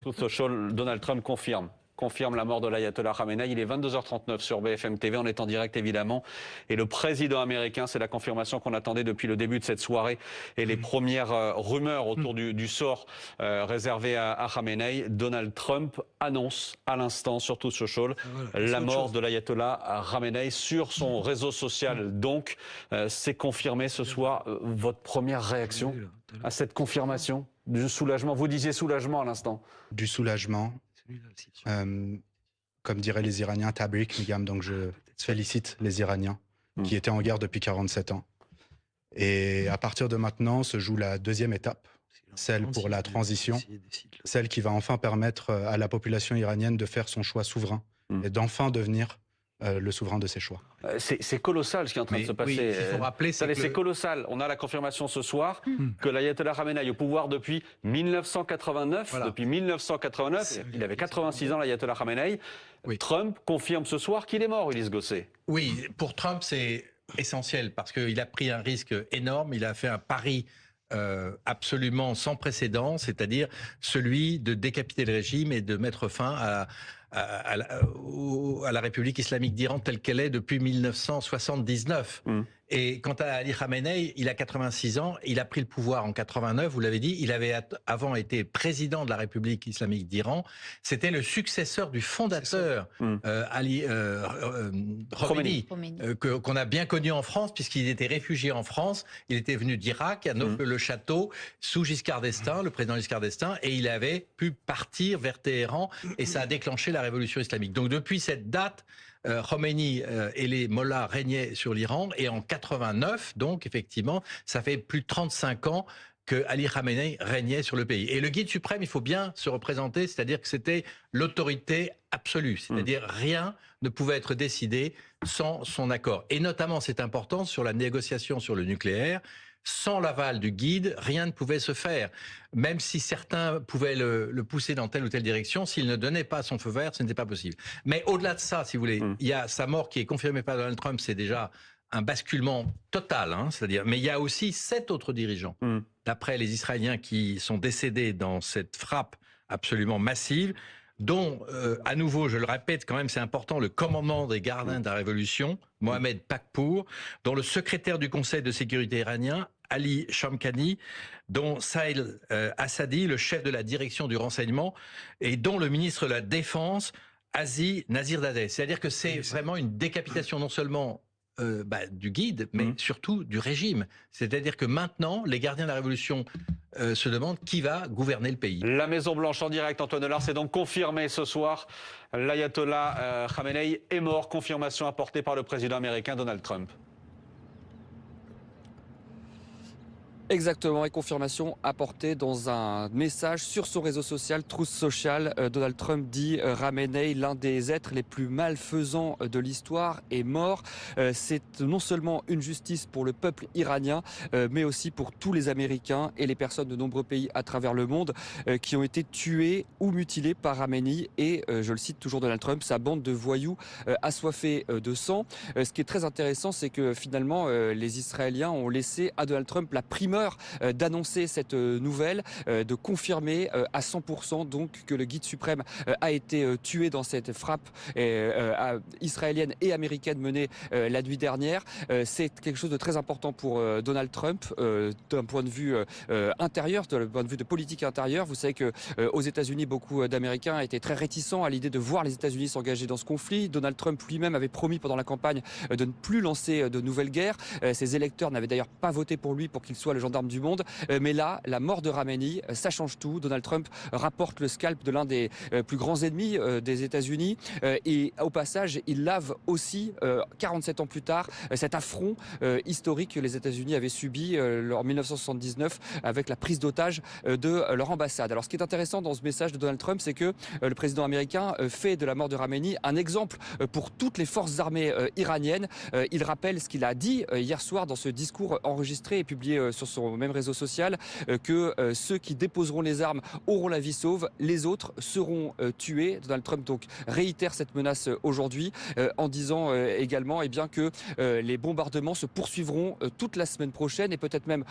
Truth Social, Donald Trump confirme la mort de l'ayatollah Khamenei. Il est 22h39 sur BFM TV, on est en direct évidemment. Et le président américain, c'est la confirmation qu'on attendait depuis le début de cette soirée et les premières rumeurs autour du sort réservé à Khamenei. Donald Trump annonce à l'instant sur Truth Social la mort de l'ayatollah Khamenei sur son réseau social. Donc, c'est confirmé ce soir. Votre première réaction à cette confirmation du soulagement? Vous disiez soulagement à l'instant. Du soulagement. Comme diraient les Iraniens, tabrik migam, donc je félicite les Iraniens qui étaient en guerre depuis 47 ans. Et à partir de maintenant se joue la deuxième étape, celle pour la transition, celle qui va enfin permettre à la population iranienne de faire son choix souverain et d'enfin devenir le souverain de ses choix. C'est colossal ce qui est en train de se passer. Oui, il faut rappeler, c'est colossal. On a la confirmation ce soir que l'ayatollah Khamenei est au pouvoir depuis 1989. Voilà. Depuis 1989, il avait 86 ans l'ayatollah Khamenei. Oui. Trump confirme ce soir qu'il est mort, Ulysse Gosset. Oui, pour Trump c'est essentiel parce qu'il a pris un risque énorme, il a fait un pari absolument sans précédent, c'est-à-dire celui de décapiter le régime et de mettre fin à la République islamique d'Iran telle qu'elle est depuis 1979. Et quant à Ali Khamenei, il a 86 ans, il a pris le pouvoir en 89, vous l'avez dit, il avait avant été président de la République islamique d'Iran, c'était le successeur du fondateur Ali Khomeini, qu'on a bien connu en France puisqu'il était réfugié en France, il était venu d'Irak, à Naples-le-Château, sous Giscard d'Estaing, le président Giscard d'Estaing, et il avait pu partir vers Téhéran et ça a déclenché la révolution islamique. Donc depuis cette date, Khomeini et les mollahs régnaient sur l'Iran et en 89, donc effectivement, ça fait plus de 35 ans que Ali Khamenei régnait sur le pays. Et le guide suprême, il faut bien se représenter, c'est-à-dire que c'était l'autorité absolue, c'est-à-dire rien ne pouvait être décidé sans son accord. Et notamment, c'est important, sur la négociation sur le nucléaire, sans l'aval du guide, rien ne pouvait se faire. Même si certains pouvaient le pousser dans telle ou telle direction, s'il ne donnait pas son feu vert, ce n'était pas possible. Mais au-delà de ça, si vous voulez, il y a sa mort qui est confirmée par Donald Trump, c'est déjà un basculement total, c'est-à-dire. Mais il y a aussi 7 autres dirigeants, d'après les Israéliens, qui sont décédés dans cette frappe absolument massive, dont, à nouveau, je le répète, quand même, c'est important, le commandant des gardiens de la Révolution, Mohamed Pakpour, dont le secrétaire du Conseil de sécurité iranien, Ali Shamkhani, dont Saïd Assadi, le chef de la direction du renseignement, et dont le ministre de la Défense, Aziz Nazirdadeh. C'est-à-dire que c'est vraiment une décapitation non seulement du guide, mais surtout du régime. C'est-à-dire que maintenant, les gardiens de la Révolution se demandent qui va gouverner le pays. La Maison-Blanche en direct, Antoine Delars, c'est donc confirmé ce soir. L'ayatollah Khamenei est mort. Confirmation apportée par le président américain Donald Trump. Exactement, et confirmation apportée dans un message sur son réseau social, Truth Social. Donald Trump dit Khamenei, l'un des êtres les plus malfaisants de l'histoire, est mort. C'est non seulement une justice pour le peuple iranien, mais aussi pour tous les Américains et les personnes de nombreux pays à travers le monde qui ont été tués ou mutilés par Khamenei et, je le cite toujours Donald Trump, sa bande de voyous assoiffés de sang. Ce qui est très intéressant, c'est que finalement, les Israéliens ont laissé à Donald Trump la primeur d'annoncer cette nouvelle, de confirmer à 100% donc que le guide suprême a été tué dans cette frappe israélienne et américaine menée la nuit dernière. C'est quelque chose de très important pour Donald Trump d'un point de vue intérieur, d'un point de vue de politique intérieure. Vous savez que aux États-Unis, beaucoup d'Américains étaient très réticents à l'idée de voir les États-Unis s'engager dans ce conflit. Donald Trump lui-même avait promis pendant la campagne de ne plus lancer de nouvelles guerres. Ses électeurs n'avaient d'ailleurs pas voté pour lui pour qu'il soit le gendarme du monde. Mais là, la mort de Khamenei, ça change tout. Donald Trump rapporte le scalp de l'un des plus grands ennemis des États-Unis. Et au passage, il lave aussi, 47 ans plus tard, cet affront historique que les États-Unis avaient subi en 1979 avec la prise d'otage de leur ambassade. Alors, ce qui est intéressant dans ce message de Donald Trump, c'est que le président américain fait de la mort de Khamenei un exemple pour toutes les forces armées iraniennes. Il rappelle ce qu'il a dit hier soir dans ce discours enregistré et publié sur son même réseau social que ceux qui déposeront les armes auront la vie sauve, les autres seront tués. Donald Trump donc réitère cette menace aujourd'hui en disant également que les bombardements se poursuivront toute la semaine prochaine et peut-être même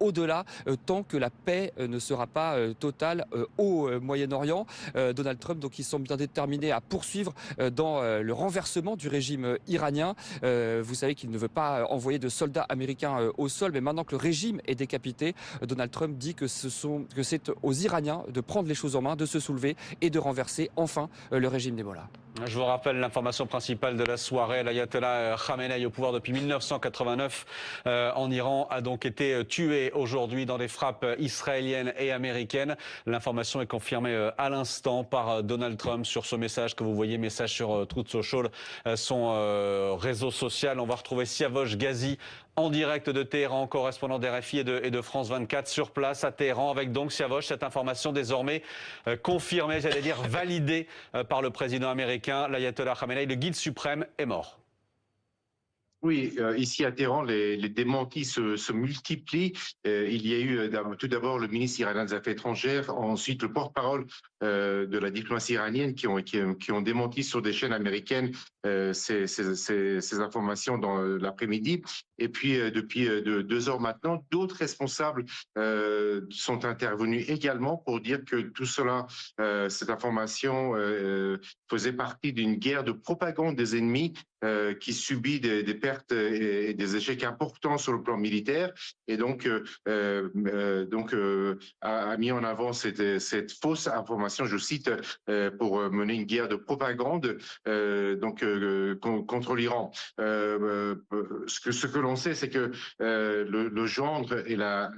au-delà tant que la paix ne sera pas totale au Moyen-Orient. Donald Trump donc il semble bien déterminé à poursuivre dans le renversement du régime iranien. Vous savez qu'il ne veut pas envoyer de soldats américains au sol, mais maintenant que le régime est décapité, Donald Trump dit que c'est aux Iraniens de prendre les choses en main, de se soulever et de renverser enfin le régime des Mollahs. Je vous rappelle l'information principale de la soirée. L'ayatollah Khamenei, au pouvoir depuis 1989 en Iran, a donc été tué aujourd'hui dans des frappes israéliennes et américaines. L'information est confirmée à l'instant par Donald Trump sur ce message que vous voyez, message sur Truth Social, son réseau social. On va retrouver Siavosh Ghazi en direct de Téhéran, correspondant d'RFI et de France 24 sur place à Téhéran, avec donc Siavosh, cette information désormais confirmée, j'allais dire validée par le président américain, l'ayatollah Khamenei. Le guide suprême est mort. Oui, ici à Téhéran, les démentis se multiplient. Il y a eu tout d'abord le ministre iranien des Affaires étrangères, ensuite le porte-parole de la diplomatie iranienne qui ont démenti sur des chaînes américaines ces informations dans l'après-midi. Et puis, depuis 2 heures maintenant, d'autres responsables sont intervenus également pour dire que tout cela, cette information faisait partie d'une guerre de propagande des ennemis qui subit des pertes et des échecs importants sur le plan militaire, et donc a mis en avant cette fausse information, je cite, pour mener une guerre de propagande contre l'Iran. Ce que l'on sait, c'est que le gendre et la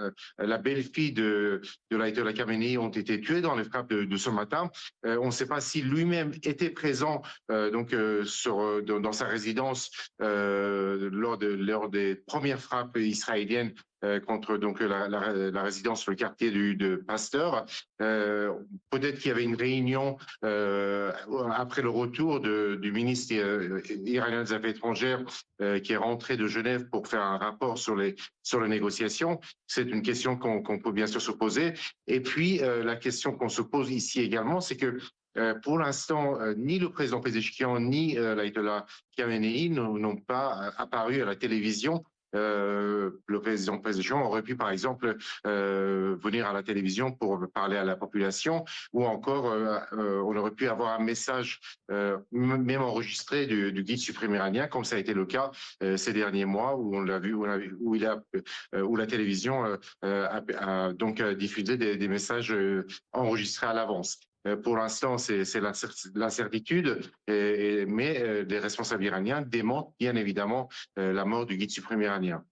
belle-fille de l'ayatollah Khamenei ont été tués dans les frappes de ce matin. On ne sait pas si lui-même était présent dans sa résidence lors des premières frappes israéliennes contre la résidence, le quartier de Pasteur. Peut-être qu'il y avait une réunion après le retour du ministre iranien des Affaires étrangères qui est rentré de Genève pour faire un rapport sur les négociations. C'est une question qu'on peut bien sûr se poser. Et puis la question qu'on se pose ici également, c'est que pour l'instant, ni le président Pezeshkian ni l'ayatollah Khamenei n'ont pas apparu à la télévision. Le président Pezeshkian aurait pu, par exemple, venir à la télévision pour parler à la population, ou encore on aurait pu avoir un message même enregistré du guide suprême iranien, comme ça a été le cas ces derniers mois, où on l'a vu, où la télévision a donc diffusé des messages enregistrés à l'avance. Pour l'instant, c'est l'incertitude, mais les responsables iraniens démentent bien évidemment la mort du guide suprême iranien.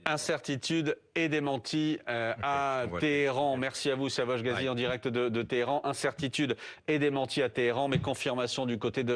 Incertitude et démenti à Téhéran. Merci à vous, Siavosh Ghazi, en direct de Téhéran. Incertitude et démenti à Téhéran, mais confirmation du côté de